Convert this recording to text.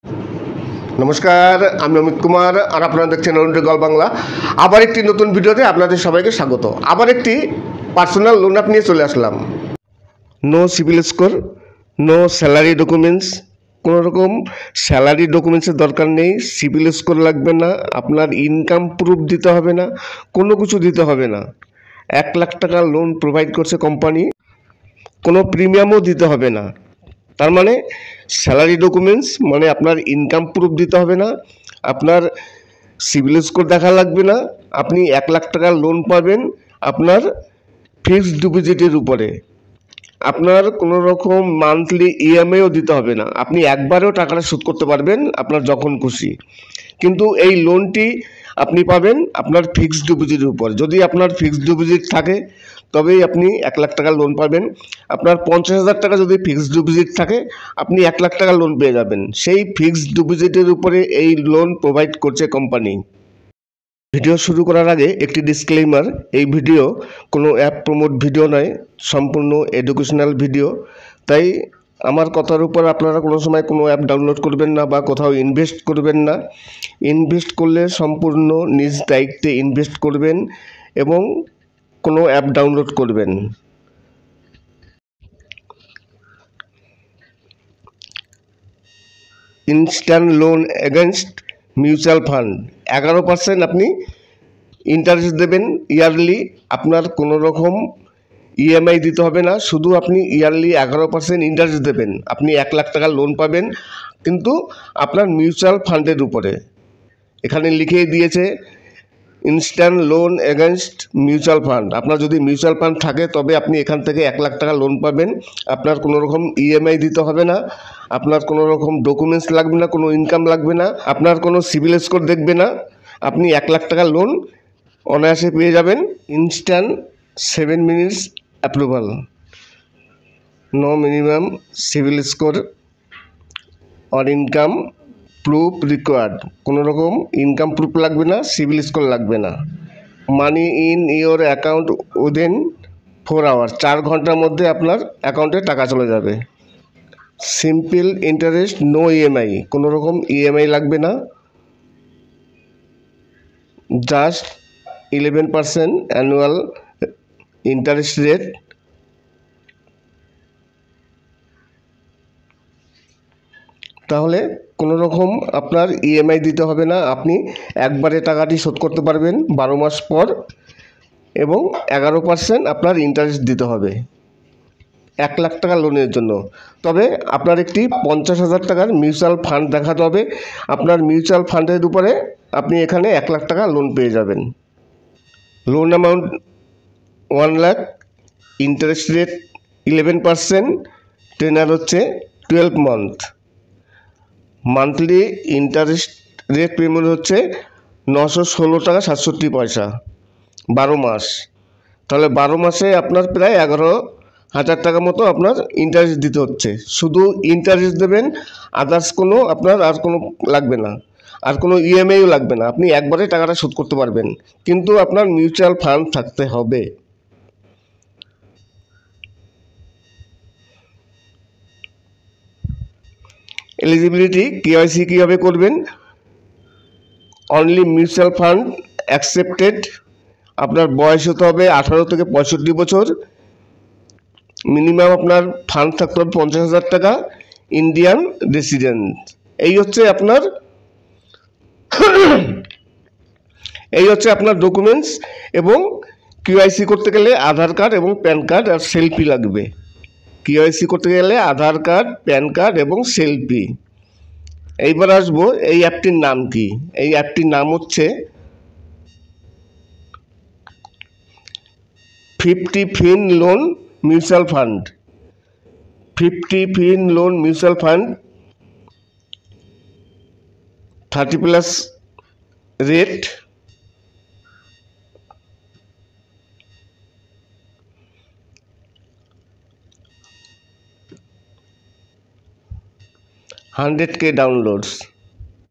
নমস্কার, আমি অমিত কুমার আর আপনারা দেখছেন অরুণ গল বাংলা। আবার একটি নতুন ভিডিওতে আপনাদের সবাইকে স্বাগত। আবার একটি পার্সোনাল লোন অ্যাপ নিয়ে চলে আসলাম। No CIBIL score, no salary documents, কোনো রকম স্যালারি ডকুমেন্টসের দরকার নেই, সিভিল স্কোর লাগবে না, আপনার ইনকাম প্রুফ দিতে হবে না, কোনো কিছু দিতে হবে না। 1,00,000 টাকা লোন প্রোভাইড করছে কোম্পানি, কোনো প্রিমিয়ামও দিতে হবে না। তার মানে স্যালারি ডকুমেন্টস মানে আপনার ইনকাম প্রুফ দিতে হবে না, আপনার সিভিল স্কোর দেখা লাগবে না, আপনি 1,00,000 টাকার লোন পাবেন আপনার ফিক্সড ডিপোজিটের উপরে। আপনার কোনো রকম মান্থলি ইএমআইও দিতে হবে না, আপনি একবারেও টাকাটা শোধ করতে পারবেন আপনার যখন খুশি। কিন্তু এই লোনটি আপনি পাবেন আপনার ফিক্সড ডিপোজিটের উপর। যদি আপনার ফিক্সড ডিপোজিট থাকে তবেই আপনি 1,00,000 টাকা লোন পাবেন। আপনার 50,000 টাকা যদি ফিক্সড ডিপোজিট থাকে আপনি 1,00,000 টাকা লোন পেয়ে যাবেন। সেই ফিক্সড ডিপোজিটের উপরে এই লোন প্রোভাইড করছে কোম্পানি। ভিডিও শুরু করার আগে একটি ডিসক্লেইমার, এই ভিডিও কোনো অ্যাপ প্রমোট ভিডিও নয়, সম্পূর্ণ এডুকেশনাল ভিডিও। তাই আমার কথার উপর আপনারা কোনো সময় কোনো অ্যাপ ডাউনলোড করবেন না বা কোথাও ইনভেস্ট করবেন না। ইনভেস্ট করলে সম্পূর্ণ নিজ দায়িত্বে ইনভেস্ট করবেন এবং কোনো অ্যাপ ডাউনলোড করবেন। Instant loan against mutual fund 11% আপনি ইন্টারেস্ট দেবেন ইয়ারলি। আপনার কোনো রকম ইএমআই দিতে হবে না, শুধু আপনি ইয়ারলি 11% ইন্টারেস্ট দেবেন। আপনি 1,00,000 টাকা লোন পাবেন কিন্তু আপনার মিউচুয়াল ফান্ডের উপরে। এখানে লিখেই দিয়েছে instant loan against mutual fund. আপনার যদি মিউচুয়াল ফান্ড থাকে তবে আপনি এখান থেকে 1,00,000 টাকা লোন পাবেন। আপনার কোনো রকম ইএমআই দিতে হবে না, আপনার কোনো রকম ডকুমেন্টস লাগবে না, কোনো ইনকাম লাগবে না, আপনার কোনো সিভিল স্কোর দেখবে না। আপনি 1,00,000 টাকা লোন অনায়াসে পেয়ে যাবেন। Instant 7 minutes approval, no minimum civil score or income proof required. কোনো রকম ইনকাম প্রুফ লাগবে না, সিভিল স্কোর লাগবে না। Money in your account within 4 hours, 4 ঘন্টার মধ্যে আপনার অ্যাকাউন্টে টাকা চলে যাবে। সিম্পল ইন্টারেস্ট, নো ইএমআই, কোনো রকম ইএমআই লাগবে না। Just 11% annual interest rate. তাহলে কোনো রকম আপনার ইএমআই দিতে হবে না, আপনি একবারে টাকাটি শোধ করতে পারবেন 12 মাস পর এবং 11% আপনার ইন্টারেস্ট দিতে হবে 1,00,000 টাকা লোনের জন্য। তবে আপনার একটি 50,000 টাকার মিউচুয়াল ফান্ড দেখাতে হবে। আপনার মিউচুয়াল ফান্ডের উপরে আপনি এখানে 1,00,000 টাকা লোন পেয়ে যাবেন। লোন অ্যামাউন্ট 1,00,000, ইন্টারেস্ট রেট 11%, টেনার হচ্ছে 12 month. Monthly interest rate payment হচ্ছে 916 টাকা 67 পয়সা, 12 মাস। তাহলে 12 মাসে আপনার প্রায় 11,000 টাকা মতো আপনার ইন্টারেস্ট দিতে হচ্ছে। শুধু ইন্টারেস্ট দেবেন, আদার্স কোনো আপনার আর কোনো লাগবে না, আর কোনো ইএমআইও লাগবে না। আপনি একবারে টাকাটা শোধ করতে পারবেন, কিন্তু আপনার মিউচুয়াল ফান্ড থাকতে হবে। এলিজিবিলিটি, কেওয়াইসি কীভাবে করবেন? Only mutual fund accepted. আপনার বয়স হতে হবে 18 থেকে 65 বছর। মিনিমাম আপনার ফান্ড থাকতে হবে 50,000 টাকা। Indian resident. এই হচ্ছে আপনার ডকুমেন্টস। এবং কেওয়াইসি করতে গেলে আধার কার্ড এবং প্যান কার্ড আর সেলফি লাগবে। কেওয়াইসি করতে গেলে আধার কার্ড, প্যান কার্ড এবং সেলফি। এইবার আসবো এই অ্যাপটির নাম কি। এই অ্যাপটির নাম হচ্ছে 50 fin loan mutual fund. 50 fin loan mutual fund, 30+ rate, $100K downloads.